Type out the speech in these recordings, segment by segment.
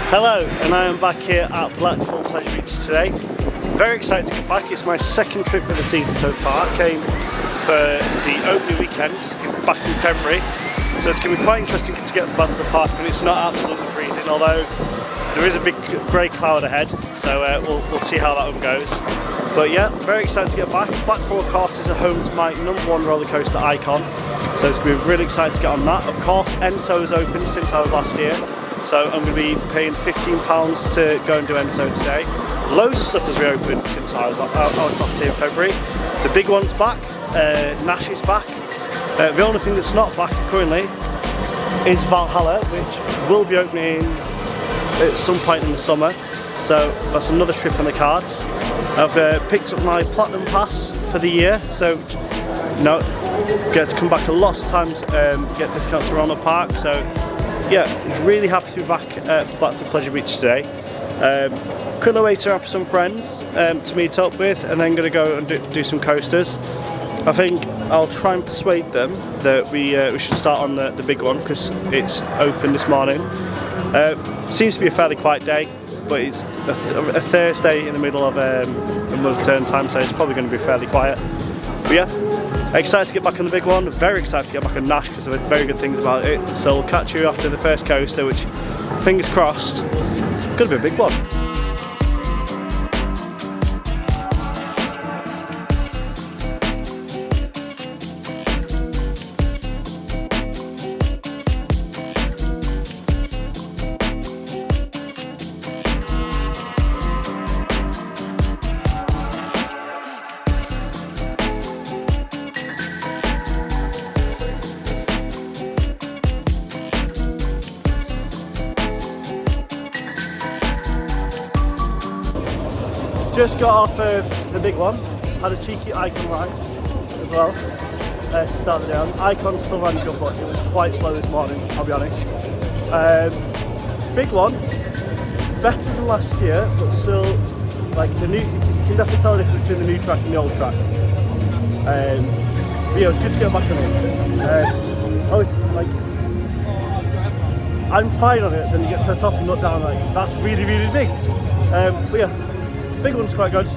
Hello, and I am back here at Blackpool Pleasure Beach today. Very excited to get back. It's my second trip of the season so far. I came for the opening weekend back in February, so it's going to be quite interesting to get back to the park when it's not absolutely freezing, although there is a big grey cloud ahead, so we'll see how that one goes. But yeah, very excited to get back. Blackpool, of course, is a home to my #1 roller coaster icon, so it's going to be really excited to get on that. Of course, Enso is open since I was last year, so I'm going to be paying £15 to go and do Enso today. Loads of stuff has reopened since I was last year in February. The big one's back, Nash is back. The only thing that's not back currently is Valhalla, which will be opening at some point in the summer. So that's another trip on the cards. I've picked up my Platinum Pass for the year, so get to come back lots of times, get discounts around the park. So yeah, really happy to be back at Blackpool Pleasure Beach today. Couldn't wait to have some friends to meet up with, and then going to go and do some coasters. I think I'll try and persuade them that we should start on the big one because it's open this morning. Seems to be a fairly quiet day, but it's a Thursday in the middle of a month turn time, so it's probably going to be fairly quiet. But yeah, excited to get back on the big one. Very excited to get back on Nash because I've heard very good things about it. So we'll catch you after the first coaster, which, fingers crossed, it's going to be a big one. Just got off of the big one, had a cheeky Icon ride as well to start the day on. Icon's still running good, but it was quite slow this morning, I'll be honest. Big one, better than last year, but still, like the new, you can definitely tell the difference between the new track and the old track. But yeah, it was good to get back on it. I was like, I'm fine on it, then you get to the top and look down, like, that's really, really big. But yeah, big one's quite good.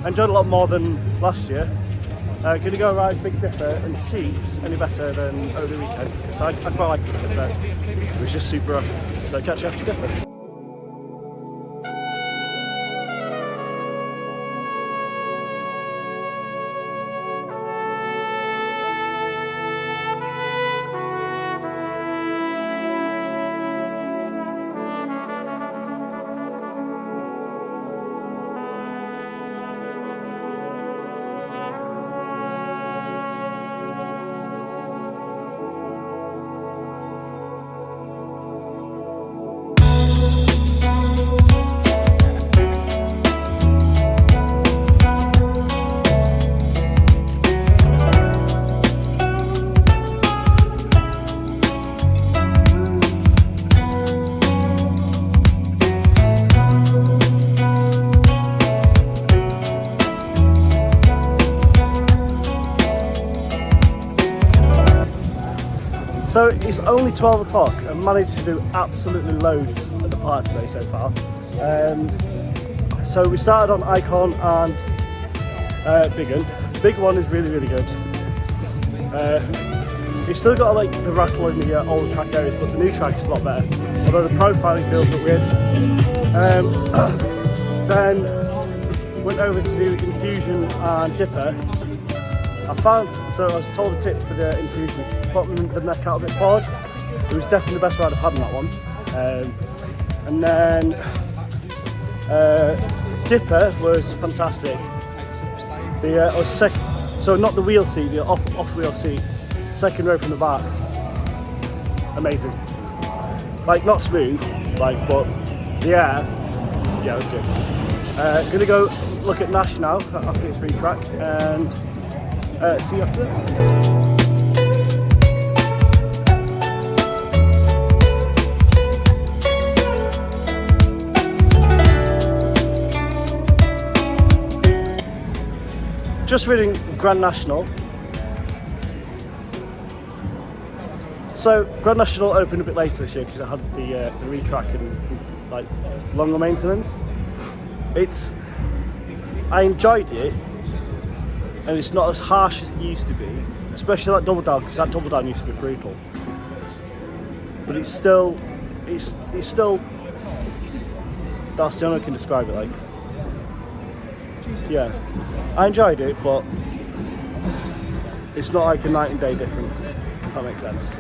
Enjoyed a lot more than last year. Gonna go ride Big Dipper and see if it's any better than over the weekend, because I quite like Big Dipper. It was just super rough. So catch you after you get there. So it's only 12 o'clock and managed to do absolutely loads at the park today so far. So we started on Icon and Big One. Big One is really, really good. You've still got like the rattle in the old track areas, but the new track is a lot better. Although the profiling feels a bit weird. Then went over to do Infusion and Dipper. So I was told a tip for the Infusion to put the neck out a bit forward. It was definitely the best ride I've had on that one. And then Dipper was fantastic. I was second, so not the wheel seat, the off wheel seat, second row from the back. Amazing. Like not smooth, like, but yeah, it was good. Gonna go look at Nash now after it's retrack and see you after that. Just reading Grand National. So Grand National opened a bit later this year because it had the retrack and like longer maintenance. I enjoyed it, and it's not as harsh as it used to be, especially that double down, because that double down used to be brutal. But it's still that's the only way I can describe it like. Yeah, I enjoyed it, but it's not like a night and day difference, if that makes sense.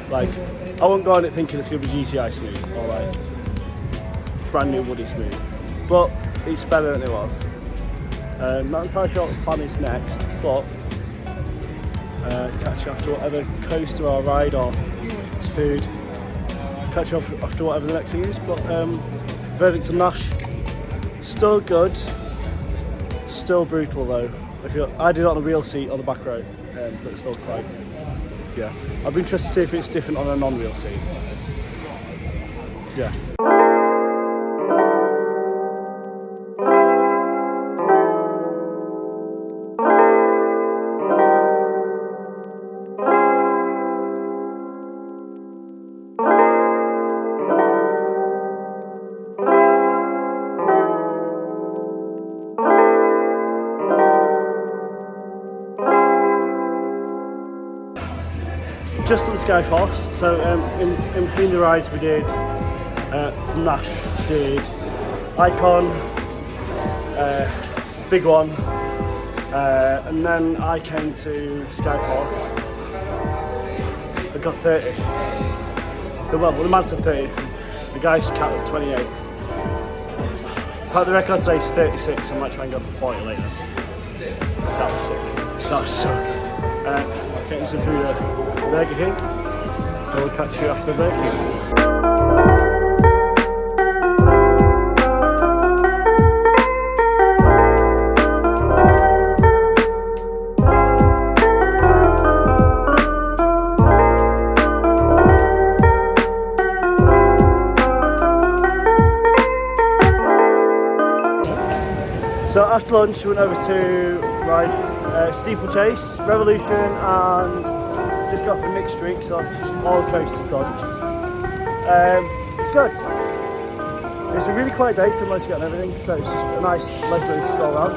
Like, I won't go on it thinking it's going to be GTI smooth or like brand new woody smooth, but it's better than it was. Not entirely sure what the plan is next, but catch you after whatever coaster or ride or it's food. Catch you after whatever the next thing is, but verdicts on Nash, still good, still brutal though. I did it on a real seat on the back row, so it's still quite, yeah. I'd be interested to see if it's different on a non-real seat. Yeah. Just on Skyforce, so in between the rides we did, from Nash, did Icon, big one, and then I came to Skyforce. I got 30. The man said 30, the guy's capped at 28. But the record today is 36, I might try and go for 40 later. That was sick, that was so good. Getting some food at Burger King, so we'll catch you after the Burger King. So after lunch we went over to ride Steeplechase, Revolution and just got for a mixed drink, so that's all the coasters done. It's good. It's a really quiet day, so nice to get on everything, so it's just a nice leisurely stroll around.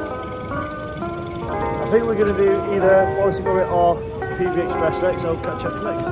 I think we're going to do either OSMO or PB Express next, so I'll catch you after next.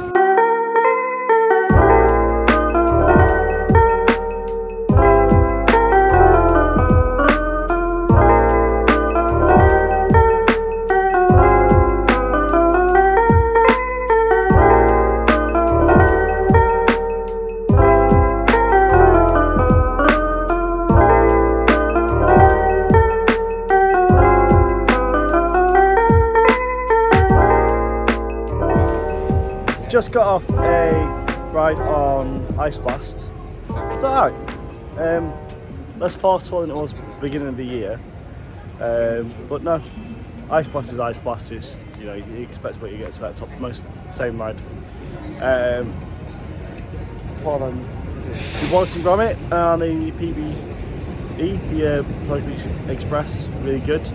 Just got off a ride on Ice Blast. It's alright. Less forceful than it was beginning of the year. But no, Ice Blast is Ice Blast. It's, you know, you expect what you get at top most same ride. For them, the Wallace and Gromit and the PBE, the Pleasure Beach Express, really good.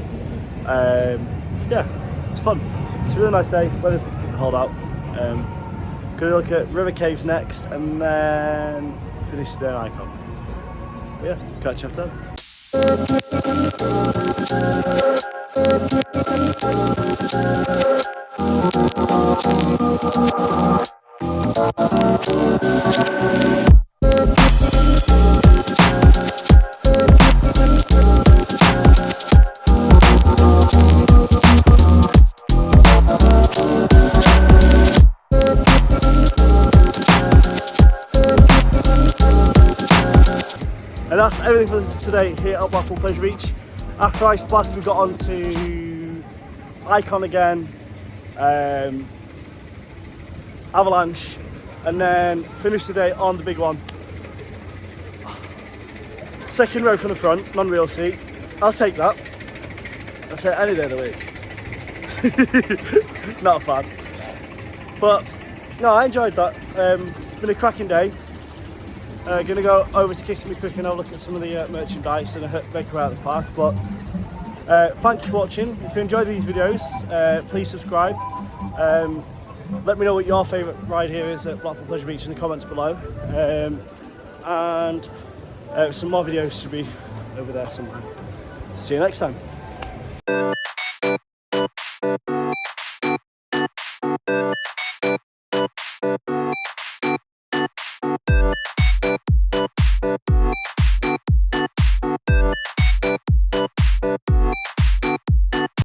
Yeah, it's fun. It's a really nice day. Weather's hold out. Gonna look at River Caves next and then finish the Icon. But yeah, catch you after that. And that's everything for today here at Blackpool Pleasure Beach. After Ice Blast we got on to Icon again, Avalanche, and then finished the day on the big one. Second row from the front, non-real seat. I'll take that. I'll take it any day of the week. Not a fan. But no, I enjoyed that. It's been a cracking day. Gonna go over to Kiss Me Quick and have a look at some of the merchandise and make our way out of the park. But thank you for watching. If you enjoyed these videos, please subscribe. Let me know what your favourite ride here is at Blackpool Pleasure Beach in the comments below. And some more videos should be over there somewhere. See you next time.